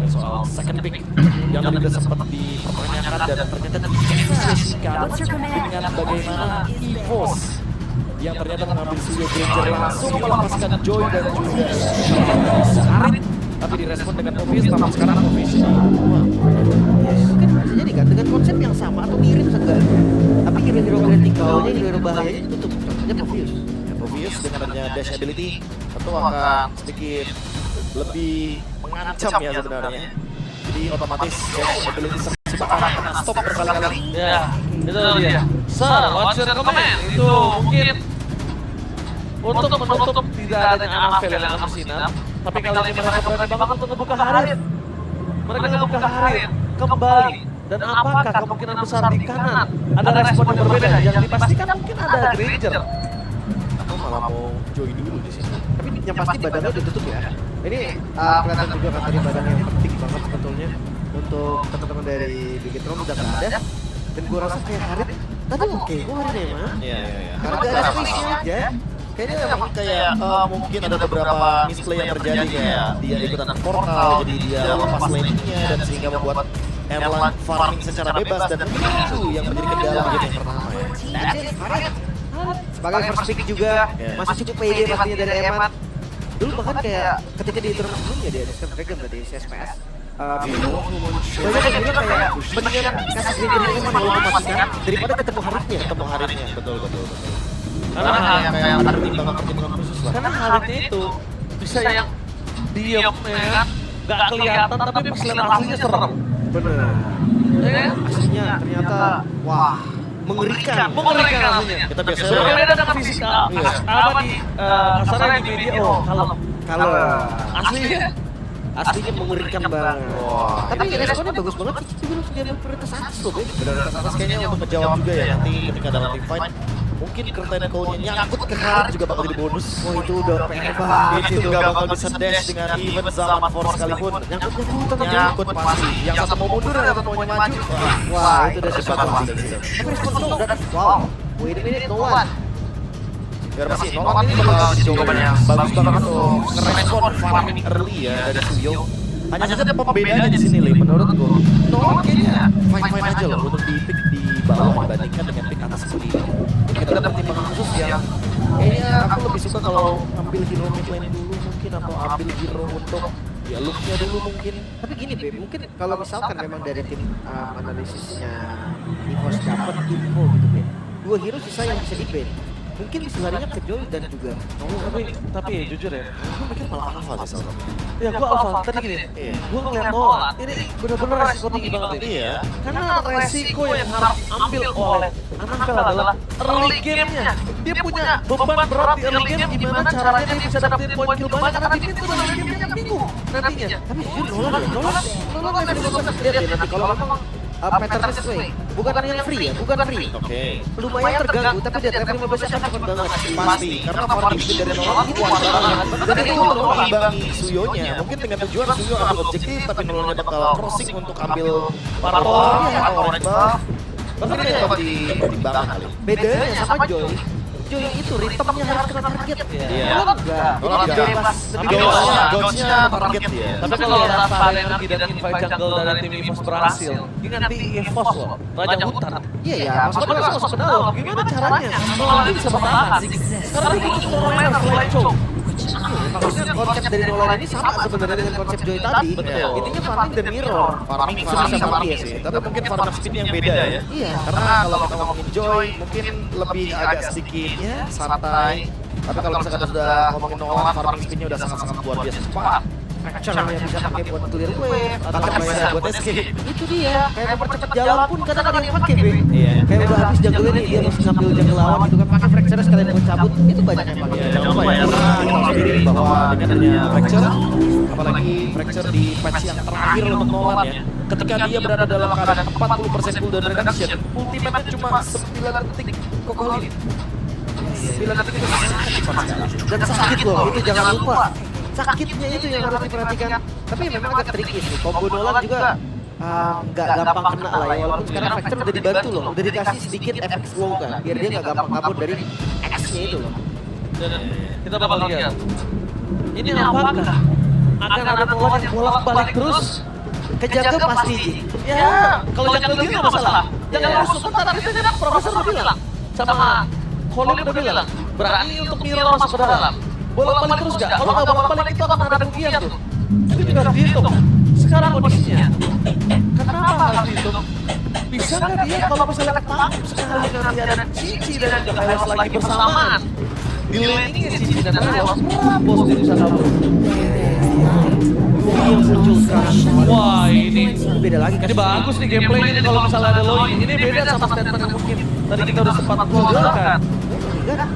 ngomongin soal second pick yang tadi udah sempat dipertanyakan dan ternyata diposisikan dengan bagaimana EVOS yang ternyata mengambil Suyo Granger langsung melepaskan Joy dan juga Arit, tapi direspon dengan obvious, tapi sekarang obvious ini Mungkin bisa jadi kan dengan konsep yang sama atau mirip segan, tapi hero-hero kritikal hero-hero bahayanya ditutup. Contohnya Obvious. Obvious dengan adanya dash ability tentu akan sedikit lebih mengancam ya sebenarnya. Jadi otomatis dash ability sempat akan kena stop berkali-kali. Ya, itu dia. Sir, what's your comment? Itu mungkin untuk menutup tidak adanya Anvel yang akan bersinar. Tapi kali ini mereka berani banget untuk ngebuka Harit. Mereka ngebuka Harit kembali. Dan apakah kemungkinan besar di kanan ada respon yang berbeda? Yang dipastikan mungkin ada Granger. Aku malah mau Joy dulu di sini. Tapi yang pasti badannya ditutup ya. Ini kelihatan juga kan tadi badannya yang penting banget sebetulnya untuk teman-teman dari Bigetron udah nggak ada. Dan gue rasa kayak Harit tadi oke, gue Harit emang. Iya. Karena gak ada space-nya aja. Kayaknya emang kayak mungkin ada beberapa misplay yang terjadi kayak dia ikutan portal jadi dia lepas lane-nya dan sehingga membuat Erlang farming secara bebas dan mungkin itu yang menjadi kendala game yang pertama ya. That's it, Harit. Sebagai first pick juga masih cukup pede pastinya dari Emat. Dulu bahkan kayak ketika di turnamen sebelumnya dia Discord Dragon berarti CSPS. Banyak yang bilang kayak mendingan kasih Granger ini emang mau memastikan daripada ketemu Haritnya. Betul. Karena Kayak ada pertimbangan khusus lah. Karena Haritnya itu bisa yang diem ya kan, nggak kelihatan tapi pas lihat aslinya serem. Bener. Ya kan? Aslinya ternyata wah mengerikan. Mengerikan aslinya. Kita biasanya Berbeda dengan fisikal. Apa di kasarnya di media kalau aslinya mengerikan banget. Wah. Tapi responnya bagus banget sih. Itu belum jadi prioritas atas loh, Ben. Prioritas atas kayaknya untuk menjawab juga ya nanti ketika dalam team fight mungkin curtain call-nya nyangkut ke Harit juga bakal jadi bonus. Wah itu udah PR banget Itu nggak bakal bisa dash dengan even zaman force sekalipun. Nyangkut pasti. Yang satu mau mundur, yang satu mau maju. Wah itu udah sesuatu sesuatu. dari situ. Tapi respon tuh udah wow. Wait a minute, no one. Biar masih Nolan ini bakal jadi jawaban yang bagus banget untuk ngerespon farming early ya dari Suyo. Hanya saja pembedanya di sini, Li, menurut gue. Nolan kayaknya fine-fine aja loh untuk di pick di bawah dibandingkan dengan pick atas seperti ini. Kita ada pertimbangan khusus yang kayaknya aku lebih suka kalau ambil hero mid lane dulu mungkin atau ambil hero untuk ya looknya dulu mungkin. Tapi gini Beb, mungkin kalau misalkan memang dari tim analisisnya EVOS dapat info gitu Beb, 2 hero sisa yang bisa di-ban. Mungkin bisa larinya ke Joy dan juga tapi jujur ya, Gue mikir malah alpha sih salah. ya gua alpha tadi gini, gua ngeliat Nolan ini bener-bener resiko tinggi banget ini. Iya. Karena resiko yang harus ambil oleh Anvel adalah early game-nya. Dia punya beban berat di early game, gimana caranya dia bisa dapetin poin kill banyak karena tim itu early game-nya bingung nantinya. tapi Nolan ada beban. Lihat ya nanti kalau memang pattern sesuai, bukan yang free ya, bukan free. Oke. Lumayan terganggu, tapi dia travel 15 akan cepet banget. Pasti, karena farming speed dari Nolan kuat banget. Dan itu mengimbangi Suyonya. Mungkin dengan tujuan Suyo ambil objektif, tapi Nolannya bakal crossing untuk ambil parpol atau orange buff. Bahkan dia coba dipertimbangkan kali. Bedanya sama Joy itu ritmenya harus kena target. Iya. Enggak. Nolan Jadi enggak. bebas. Tapi gauge-nya target dia. Tapi kalau Rafa energi dan invite jungle dari tim EVOS berhasil, ini nanti EVOS loh, Raja Hutan. Iya ya, Maksudnya kan masuk ke dalam, gimana caranya? Nolan ini bisa bertahan. Sekarang dia butuh pemain selain Chow. maksudnya konsep dari Nolan ini sama sebenarnya dengan konsep Joy tadi. Betul. Intinya farming dan mirror. Farming sama farming sih, tapi mungkin farming speed yang beda ya. Iya. Karena kalau kita ngomongin Joy, mungkin lebih agak sedikit ya santai. Tapi kalau misalkan sudah ngomongin Nolan, farming speednya udah sangat-sangat luar biasa cepat. Fracture yang bisa pakai buat clear wave atau Bahkan bisa kayak buat escape. itu dia kayak mempercepat jalan pun kadang ada yang pakai Be. Iya. Kayak udah habis jungle ini dia harus ngambil jungle lawan gitu kan pakai fracture sekalian buat cabut itu banyak yang pakai. Ya, jangan lupa ya, karena kita tahu sendiri bahwa dengan adanya fracture, apalagi fracture di patch yang terakhir untuk Nolan ya, ketika dia berada dalam keadaan 40% cooldown reduction, ultimate cuma 9 detik kokolin. 9 detik itu sangat cepat sekali. Dan sakit loh itu jangan lupa. Sakitnya itu yang harus diperhatikan. Tapi memang agak tricky sih. Combo Nolan juga nggak gampang kena lah ya. Walaupun sekarang Factor udah dibantu loh. Udah dikasih sedikit efek slow kan. Biar dia nggak gampang kabur dari X-nya itu loh. Dan kita bakal lihat, ini apakah akan ada Nolan yang bolak-balik terus Ke jungle pasti Ji. Ya, kalau jangan dia nggak masalah. Jangan langsung sebentar, itu kan profesor udah bilang. Sama Colin udah bilang, berani untuk Miro masuk ke dalam. Bolak-balik terus gak? Kalau nggak bolak-balik itu akan ada kerugian tuh. Itu juga harus dihitung. Sekarang kondisinya, kenapa harus dihitung? Bisa nggak dia kalau misalnya ketangkep sekali dengan dia dan Cici dan juga Kailas lagi bersamaan? Di landingnya Cici dan Kailas, bos di sana. Yang muncul sekarang. Wah ini Beda lagi kan. ini bagus nih gameplaynya nih kalau misalnya ada Loi. Ini beda sama statement yang mungkin tadi kita udah sempat kan. Enggak.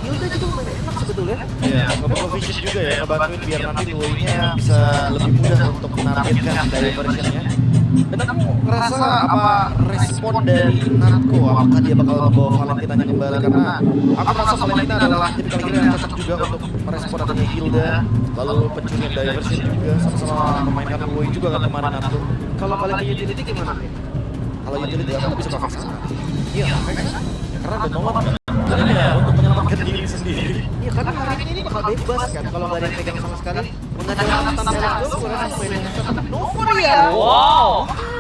Hilda juga lumayan enak sebetulnya. Iya, ngebantu vision juga ya, ngebantuin biar nanti Loi-nya bisa lebih mudah untuk menampilkan diversionnya. Dan aku ngerasa apa respon dari Natko, apakah dia bakal membawa Valentinanya kembali, karena aku merasa Valentina adalah tipikal hero yang cocok juga untuk merespon adanya Hilda, lalu pencurian diversion juga, sama-sama memainkan Loi juga kan kemarin Natko. Kalau balik ke utility gimana nih? Kalau utility aku bisa pakai sana. Iya, karena ada Nolan kan. Jadi ya untuk menyelamatkan diri sendiri. Iya karena hari ini bakal bebas kan kalau nggak ada yang pegang sama sekali. Mengandalkan standar itu, gue rasa main yang tetap Nova ya. Wow,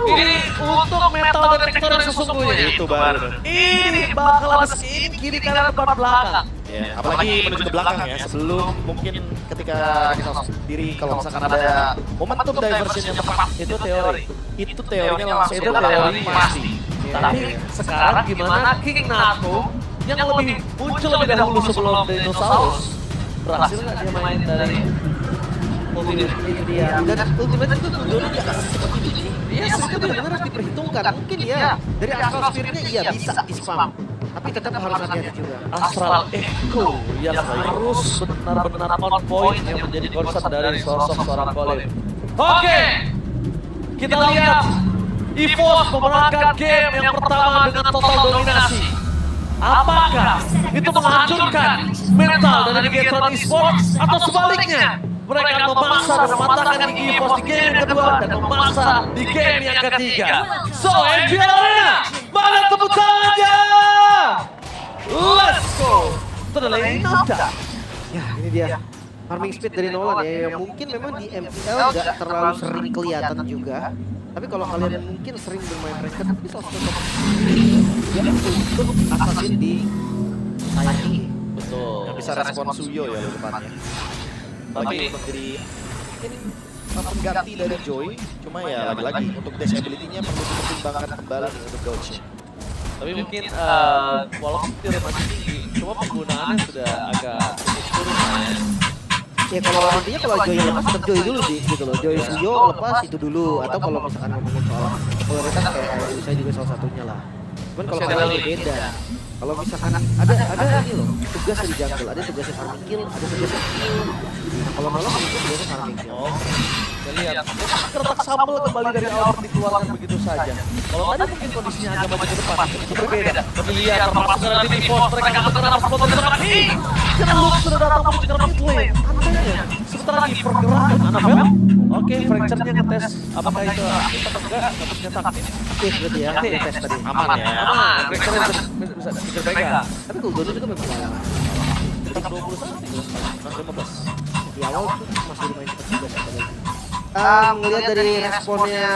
ini untuk metal detektor yang sesungguhnya. Itu baru. Ini bakal ada skin kiri kanan depan belakang. Ya, apalagi menuju ke belakang ya, sebelum mungkin ketika kita diri kalau misalkan ada momentum diversion yang tepat, itu teori. Itu teorinya langsung Itu teori pasti. Tapi sekarang gimana King Nato yang lebih muncul lebih dahulu sebelum Dinosaurus berhasil nggak dia main dari Ultimate? Itu dia. Dan ultimate itu tujuannya nggak seperti ini. Iya, itu benar-benar harus diperhitungkan. Mungkin ya dari Astral Spirit-nya iya bisa di spam. Tapi tetap harus hati-hati juga. Astral Echo yang harus benar-benar on point yang menjadi concern dari sosok seorang Colin. Oke, kita lihat EVOS memenangkan game yang pertama dengan total dominasi. Apakah itu menghancurkan mental dari Megatron Esports atau sebaliknya? Mereka memaksa dan mematahkan EVOS di game yang kedua dan memaksa di game yang ketiga. So, NBL Arena, mana tepuk tangannya? Let's go to the lane of death. Ya, ini dia. Farming speed dari Nolan ya, yang mungkin memang di MPL nggak terlalu sering kelihatan juga. Tapi kalau kalian mungkin sering bermain ranked, tapi salah satu ya untuk assassin di sayap tinggi. Betul. Yang bisa respon Suyo ya di depannya. Tapi untuk jadi mungkin pengganti dari Joy, cuma ya lagi-lagi untuk dash ability-nya perlu dipertimbangkan kembali untuk dodge. Tapi mungkin walaupun tidak masih tinggi, cuma penggunaannya sudah agak turun ya. Ya kalau nantinya kalau Joy lepas tetap Joy dulu sih gitu loh. Joy Suyo lepas itu dulu, atau kalau misalkan ngomongin soal popularitas kayak saya juga salah satunya lah. Cuman kalau kalian beda. Kalau misalkan ada ini loh, tugas dari jungle, ada tugasnya farming kill, ada tugasnya kill. Nah, kalau malam itu tugasnya farming kill. Oh, kita lihat. Kertas sambal kembali dari awal dikeluarkan begitu saja. Kalau tadi mungkin kondisinya agak maju ke depan, itu berbeda. Tapi lihat, termasuk dari tim pos mereka bergerak spot di depan. Kita Luke sudah datang menuju ke mid lane. Anehnya, sebentar lagi pergerakan Annabelle. Oke, fracture-nya ngetes apakah itu aktif atau enggak, tapi ternyata aktif. Aktif berarti ya, Aktif. tes tadi. Aman ya. Aman, fracture-nya bisa dipegang. Tapi cooldown juga memang lama. Sekitar 20 sampai 15. Di awal tuh masih lumayan cepat juga sih tadi. Ngelihat dari responnya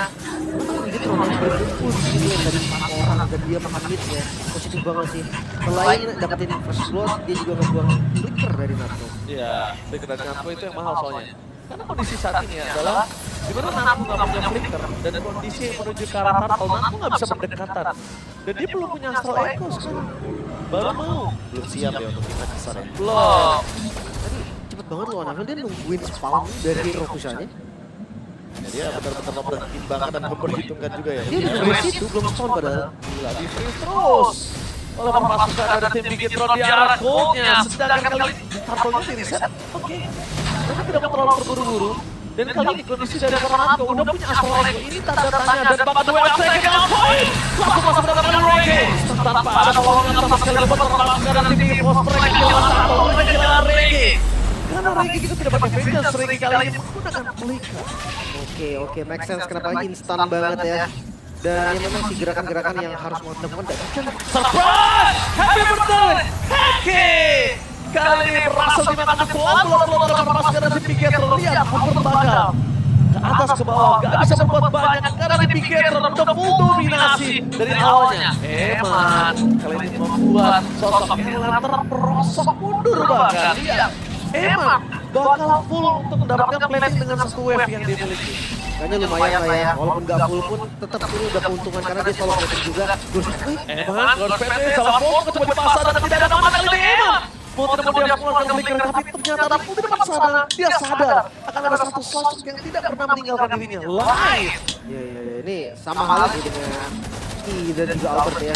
gitu loh, berkumpul di sini dari 4 orang dan dia makan midnya positif banget sih. Selain dapetin first blood, dia juga ngebuang flicker dari Nato. Iya, flicker dan Natko itu yang mahal soalnya. Karena kondisi saat ini adalah dimana Natko nggak punya flicker dan kondisi menuju ke arah turtle, Natko nggak bisa berdekatan. Dan dia belum punya Astral Echo sekarang. Baru mau. Belum siap ya untuk tingkat besar ya. Belum. Tadi cepet banget loh Anabel, dia nungguin spawn dari Rokusanya. Ya, dia benar-benar mempertimbangkan dan memperhitungkan juga ya. Dia udah dari situ belum spawn padahal. Gila, di freeze terus. Kalau pasukan ada tim Bigetron di arah goalnya, sedangkan kali ini turtle-nya di reset. Oke. Mereka tidak mau terlalu terburu-buru. Dan kali ini kondisi dari Natko udah punya Astral Echo. Ini tanda tanya dan bakal dua second on point. Langsung masuk mendapatkan Reggae. Tanpa ada perlawanan sama sekali buat pasukan dari tim EVOS mereka kehilangan turtle, mereka kehilangan Reggae. Karena Reggae itu tidak pakai vengeance, Reggae kali ini menggunakan flicker. Oke, make sense kenapa instan banget ya. Dan yang memang sih gerakan-gerakan yang harus mau dilakukan dan Surprise! Happy birthday! Happy! Kali ini berhasil dimakan pelan-pelan oleh pasukan dari Bigetron. Lihat, hampir bakal. ke atas ke bawah, gak bisa berbuat banyak karena di Bigetron udah full dominasi dari awalnya. Eman kali ini membuat sosok Ela terperosok mundur bahkan. Lihat, Eman bakal full untuk mendapatkan plating dengan satu wave yang dia miliki. Kayaknya lumayan lah ya, walaupun gak full pun tetap ini udah keuntungan karena dia solo plating juga. Eman, Lord PT salah fokus coba dipasang dan tidak ada mana kali ini Eman. Mau tidak mau dia mengeluarkan flicker, tapi ternyata Rafu di depan sana, dia sadar akan ada satu sosok yang tidak pernah meninggalkan dirinya. Live! Iya, ini sama halnya sih dengan Ki dan juga Albert ya.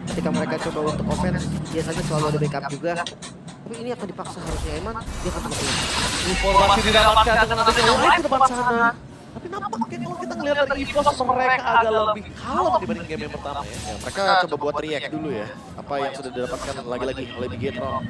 Ketika mereka coba untuk offense, biasanya selalu ada backup juga. Tapi ini akan dipaksa harusnya Eman, dia akan terus. Informasi didapatkan dengan adanya Live di depan sana. Tapi nampaknya kalau kita ngelihat dari EVOS mereka agak lebih kalem dibanding game yang pertama ya. Ya, mereka coba buat react dulu ya, apa yang sudah didapatkan lagi-lagi oleh Bigetron.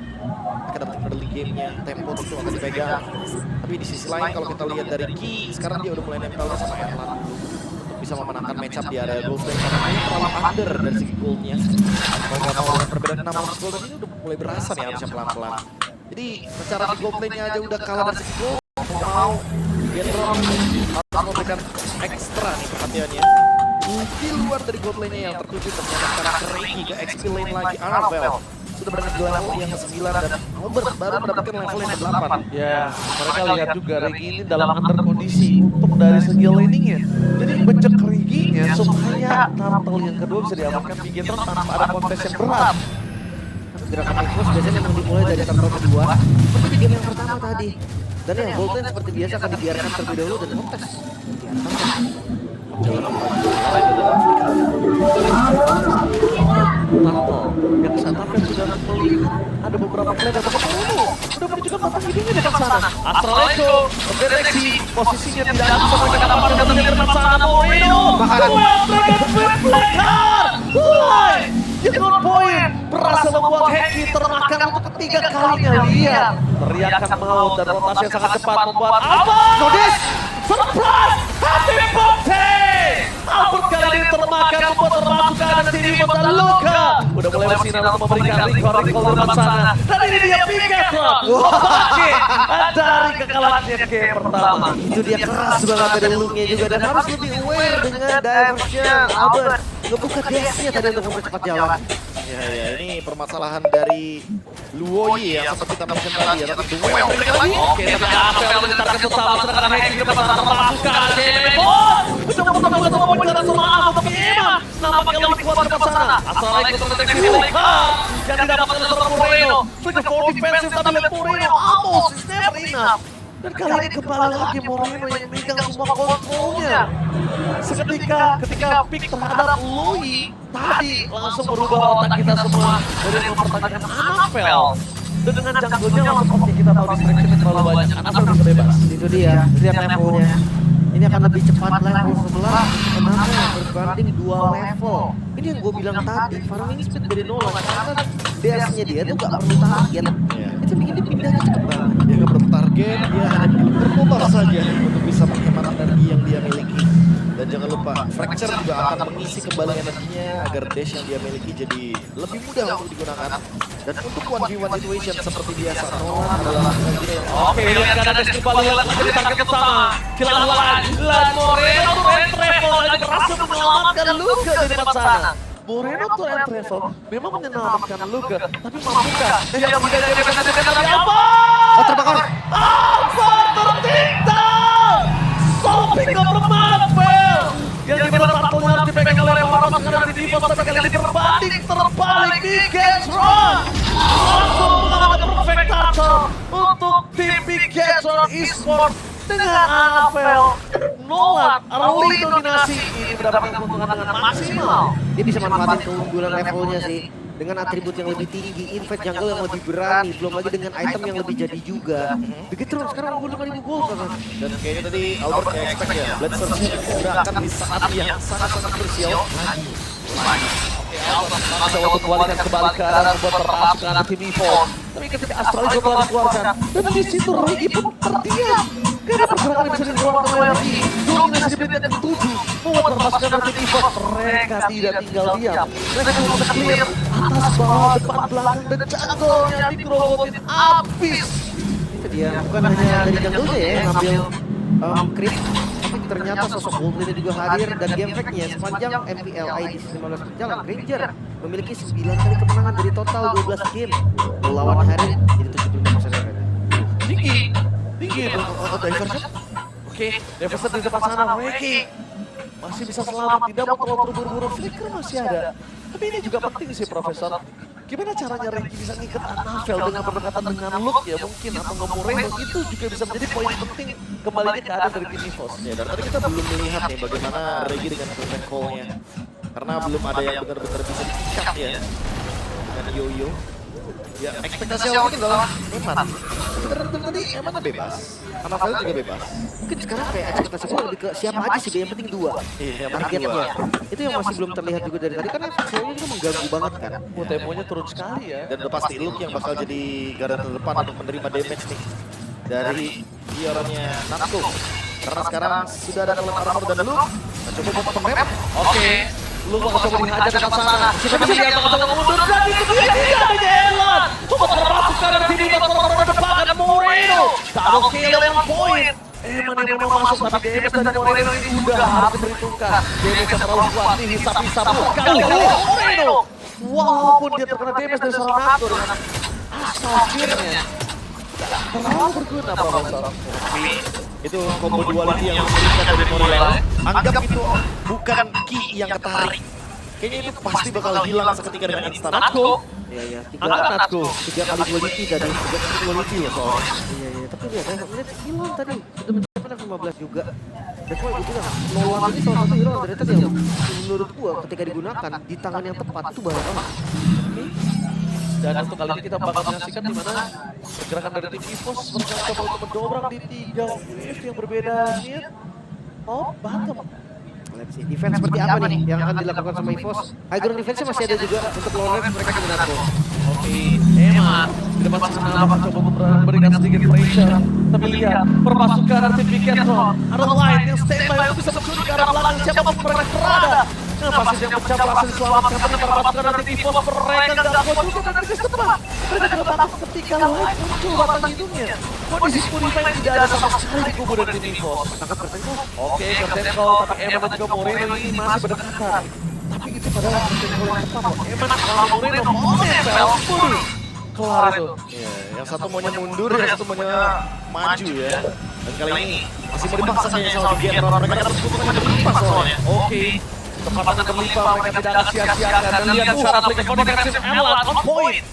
Mereka dapat early game-nya, tempo itu akan dipegang. Tapi di sisi lain kalau kita lihat dari Ki, sekarang dia udah mulai nempel sama Erlan untuk bisa memenangkan match up di area gold lane karena dia terlalu under dari segi gold-nya. Kalau nggak mau dengan perbedaan 600 gold ini udah mulai berasa nih harusnya pelan-pelan. Jadi secara di gold lane-nya aja udah kalah dari segi gold, mau Bigetron harus memberikan ekstra nih perhatiannya. Di luar dari gold lane-nya yang tertuju ternyata karakter Reiki ke XP lane lagi Arvel sudah berada di level yang ke-9 dan Albert baru mendapatkan level yang ke-8. Ya, mereka lihat juga Regi ini dalam under kondisi untuk dari segi laningnya. Jadi becek Reginya supaya turtle yang kedua bisa diamankan Bigetron tanpa ada kontes yang berat. Gerakan Evo's biasanya memang dimulai dari turtle kedua, seperti di game yang pertama tadi. Dan yang gold lane seperti biasa akan dibiarkan terlebih dahulu dan kontes. Turtle yang saat tampil sudah melihat ada beberapa player yang sudah menunjukkan batang hidungnya di depan sana. Astral Echo mendeteksi posisinya tidak bisa mereka dapatkan dari depan sana. Moreno, mulai Jenut Point berhasil membuat Heki termakan untuk ketiga kalinya. Lihat teriakan maut dan rotasi yang sangat cepat membuat Albert Nodis surprise happy birthday. Albert kali ini termakan membuat termasuk kanan sini membuat Luka udah mulai bersinar untuk memberikan recall di depan sana. Dan ini dia Bigetron bangkit dari kekalahannya game pertama. Itu dia keras banget dari look-nya juga dan harus lebih aware dengan diversion. Albert ngebuka dash-nya tadi untuk mempercepat jalan. Ya, ini permasalahan dari Luoyi yang seperti kita mention tadi ya, tapi Duel lagi. Oke, tapi Apel mencetakkan bersama sedangkan Heki di depan sana termasuk kanan game bot. Bisa membuat satu poin karena sama Ahmad tapi Eman nampaknya lebih kuat di depan sana. Asal lagi terdeteksi Luka yang didapatkan oleh Moreno. Sudah for defensive tapi lihat Moreno almost is never enough. Dan kali ini kembali lagi Moreno yang megang semua kontrolnya. Ketika pick terhadap Lui tadi langsung merubah otak kita semua dari mempertanyakan Anapel. Dan dengan jungle-nya langsung oke kita tahu distraction terlalu banyak. Anapel bisa bebas. Itu dia, lihat levelnya. Ini akan lebih cepat level sebelah. Kenapa? Berbanding 2 level. Ini yang gue bilang tadi, farming speed dari Nolan karena DS-nya dia tuh gak perlu target. Itu bikin dia pindahnya cepet banget. Dia nggak perlu target, dia hanya berputar saja untuk bisa menghemat energi yang dia miliki. Dan jangan lupa, Fracture juga akan mengisi kembali energinya agar dash yang dia miliki jadi lebih mudah untuk digunakan. Dan untuk 1v1 situation seperti biasa, Nolan adalah pemain yang Oke, lihat ada dash kembali jadi target utama. Kilalan, Moreno turn travel lagi berhasil menyelamatkan Luka di depan sana. Moreno turn travel memang menyelamatkan Luka, tapi mampukah yang tidak dari apa? Oh, terbakar. Apa tertinggal? Solving over Marvel yang dimana turtle harus dipegang oleh Maros karena di Divos tapi kali ini berbanding terbalik Bigetron langsung mengalahkan perfect turtle untuk tim Bigetron Esports dengan Anapel. Nolan early dominasi ini mendapatkan keuntungan dengan maksimal. Dia bisa manfaatin keunggulan levelnya sih. Dengan atribut yang lebih tinggi, invade jungle yang lebih berani, belum lagi dengan item yang lebih jadi juga. Begitu sekarang unggul 5.000 gold kan. dan kayaknya tadi Albert kayak expect ya, Blood Surge digunakan di saat yang sangat-sangat krusial. Oke, Albert mencoba untuk kembali ke arah membuat termasuk ke arah tim EVOS. Tapi ketika Astral Echo telah dikeluarkan, dan di situ Regi pun terdiam. Karena pergerakan yang bisa dikeluarkan oleh Regi, dominasi di menit yang ke-7 membuat termasuk ke arah tim EVOS. Mereka tidak tinggal diam. Mereka bisa clear atas, bawah, depan, belakang, dan jungle-nya dikerobotin abis. Itu dia, bukan hanya dari jungle-nya ya yang ngambil Crit, tapi ternyata sosok Wolverine juga hadir dan game fact-nya sepanjang MPL ID 15 berjalan, Granger memiliki 9 kali kemenangan dari total 12 game. Lawan hadir jadi 75% rate. Tinggi itu. Diversion. Oke, Diversion di depan sana. Weki masih bisa selamat, tidak mau terlalu terburu-buru. Flicker masih ada. Tapi ini juga penting sih, Profesor. Gimana caranya Reki bisa ngikat Annabelle dengan berdekatan dengan Luke ya mungkin atau nge-Moreno itu juga bisa menjadi poin penting kembalinya keadaan dari tim EVOS. Ya, dan tadi kita belum melihat nih bagaimana Regi dengan perfect call-nya. Karena belum ada yang benar-benar bisa diikat ya. Dengan Yoyo. Ya, ekspektasi awal mungkin adalah Eman. Tapi tadi Eman bebas. Annabelle juga bebas. Mungkin sekarang kayak ekspektasi gue lebih ke siapa aja sih, yang penting 2 Iya, yang penting targetnya. dua. Itu yang masih belum terlihat juga dari tadi, karena visualnya itu mengganggu banget kan. Temponya turun sekali ya. Dan udah pasti Luke yang bakal jadi garda terdepan untuk menerima damage nih dari Fioranya Natsuko. Karena sekarang sudah ada Clone Armor dan Luke coba buat pemap. Oke, lu mau coba dihajar dekat sana. Kita bisa lihat coba mundur dan itu dia tidak ada jalan. Coba termasuk kanan sini motor depan dan Moreno. Double kill yang point. Eman yang mau masuk tapi damage dari Moreno ini udah harus diperhitungkan. Damage yang terlalu kuat nih hisap-hisap kali Moreno. Walaupun dia terkena damage dari seorang aktor dengan asal fear-nya. Terlalu berguna Profesor. Itu combo duality yang memberikan dari Moreno. Anggap itu bukan ki yang ketarik. Kayaknya itu pasti bakal hilang seketika dengan instan. Natsuko. Iya, Angkat Natsuko. 3 kali duality tadi, 3 kali duality ya soalnya. Iya, tapi lihat ya, lihat hilang tadi. Sudah mencapai 15 juga. Dan kalau gue bilang, Nolan ini salah satu hero dari tadi yang menurut gua ketika digunakan di tangan yang tepat itu bahaya banget. Dan untuk kali ini kita bakal menyaksikan di mana pergerakan dari tim EVOS mereka coba untuk mendobrak di 3 wave yang berbeda nih. Oh, bottom. Let's see, defense seperti apa nih yang akan dilakukan sama EVOS? High ground defense-nya masih ada juga untuk lawan wave mereka di Natsuko. Oke, Eman di depan sana nampak coba memberikan sedikit pressure. Tapi lihat, perpasukan dari tim Piketron ada lain yang standby untuk bisa mencuri ke arah belakang siapapun mereka berada. Nah, pasti yang pecah berhasil diselamatkan tapi perpasukan dari tim EVOS mereka nggak kuat juga dan mereka cepat. Mereka juga takut ketika lain muncul batang hidungnya. Kondisi Spotify tidak ada sama sekali di kubu dari tim EVOS. Tangkap Kertenko. Oke, Kertenko, tapi Eman dan juga Moreno ini masih berdekatan. Tapi itu padahal Kertenko yang tepat. Eman kalau Moreno mau nempel, waduh, kelar itu. Iya, yang satu maunya mundur, yang satu maunya maju ya. Dan kali ini masih mau dipaksa kayaknya sama Fioranya. Mereka dapat keuntungan yang berlimpah soalnya. Oke, tempatan berlimpah mereka tidak akan sia-siakan. Dan lihat syarat mereka defensif Elan on point.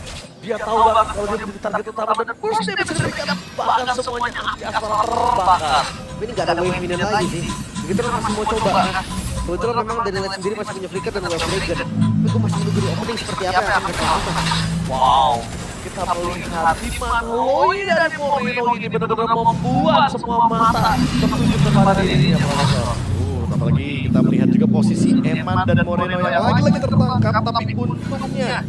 Dia tahu banget kalau dia menjadi target utama dan burst damage diberikan bahkan semuanya di asal terbakar. Tapi ini gak ada wave minion lagi sih. Begitu masih mau coba kan. Kebetulan memang dari Light sendiri masih punya flicker dan wave dragon. Tapi gue masih menunggu di opening seperti apa yang akan mereka lakukan. Wow, kita melihat di mana Loi dan Moreno ini benar-benar membuat semua mata tertuju kepada dirinya, Profesor. Apalagi kita melihat juga posisi Eman dan Moreno yang lagi-lagi tertangkap, tapi untungnya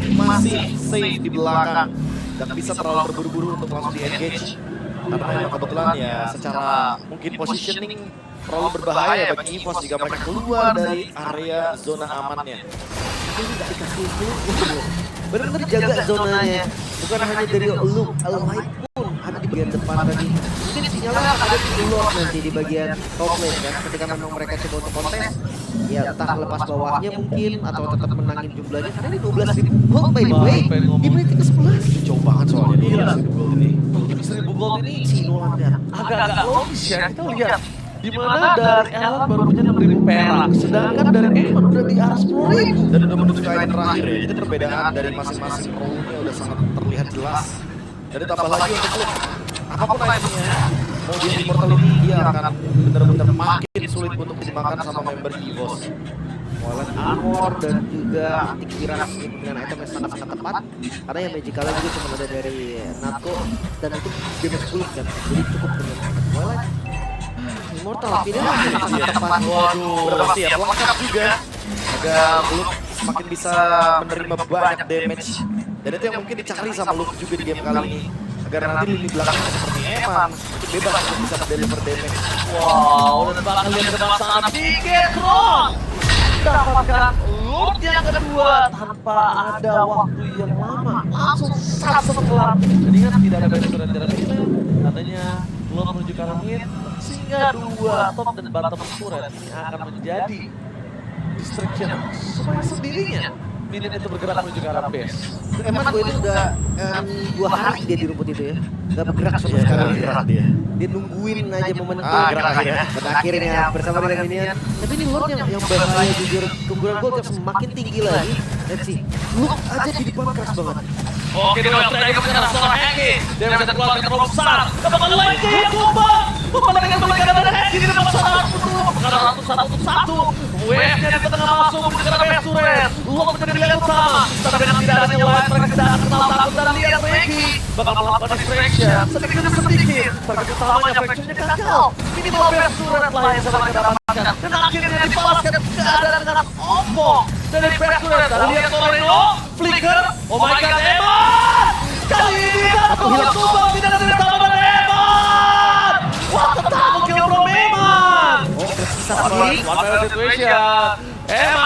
masih safe di belakang dan bisa terlalu terburu-buru untuk langsung di-engage. Karena memang kebetulan ya secara mungkin positioning terlalu berbahaya bagi EVOS jika mereka keluar dari area zona amannya. Ini gak dikasih dulu. Benar-benar jaga zonanya. Bukan hanya dari Luke, Almighty pun ada di bagian depan tadi. Mungkin sinyalnya ada di Lord nanti di bagian top lane kan. Ketika memang mereka coba untuk kontes, ya entah lepas bawahnya mungkin atau tetap menangin jumlahnya. Karena ini 12.000 gold by the way. Di menit ke-11. Jauh banget soalnya dia Iya. si gold ini. 1000 gold ini Si Nolan dan agak-agak logis ya. Kita lihat di mana dari Elan baru punya 6.000 perak, sedangkan dari Eman udah di atas 10.000. Dan udah menuju ke akhir terakhir ya. Jadi perbedaan dari masing-masing role-nya udah sangat terlihat jelas. Dan ditambah lagi untuk Luke, apapun itemnya, mau dia immortality dia akan benar-benar makin sulit untuk dimakan sama member EVOS. Wallet armor dan juga antik kiras dengan item yang sangat-sangat tepat. Karena yang magicalnya juga cuma ada dari Natsuko dan itu damage bulk kan. Jadi cukup dengan wallet. Immortal pilih lagi yang sangat tepat. Waduh, Udah pasti ya, lengkap juga. Agar Luke semakin bisa menerima banyak damage. Dan itu yang mungkin dicari sama Luke juga di game kali ini. Agar nanti lini belakangnya seperti Eman, itu bebas untuk bisa deliver damage. wow, dan bakal lihat ke depan sana Piketron dapatkan loot yang kedua tanpa ada waktu yang lama, langsung sat setelah. Jadi ingat tidak ada benturan jarak kita, katanya Belum menuju ke arah mid, sehingga dua top dan bottom turret ini akan menjadi distraction supaya sendirinya Minion itu bergerak menuju ke arah base. Emang gue itu udah 2 hari dia di rumput itu ya. Gak bergerak sama Iya, sekali. gerak dia. Dia nungguin aja momen itu. Gerak akhirnya. Pada akhirnya bersama dengan Minion. Tapi ini Lord yang bahaya jujur. Kuburan Gold yang semakin tinggi lagi. Let's see. Look aja di depan keras banget. Oke, Dewa Trigger menyerang seorang Hengki. Dia bisa keluar ke terlalu besar. Kembali lagi ya Kumbang. Kembali dengan balikan dari Hengki di depan sana. Karena satu untuk satu. Wave-nya di tengah masuk ke arah base turret. Lock menjadi pilihan utama. Tapi dengan tidak adanya Wave, mereka tidak akan kenal takut dan lihat Hengki bakal melakukan distraction sedikit demi sedikit. Target utamanya Fraction-nya gagal. Minimal base turret lah yang sedang dapatkan. Dan akhirnya dibalaskan keadaan dengan ompong dari base turret. Dan lihat Torino, Flicker, oh my god, Eman! Kali ini Kumbang tidak ada ditambah Eman! What the double kill from Eman! Oh, tersisa One sendiri. situation. Eman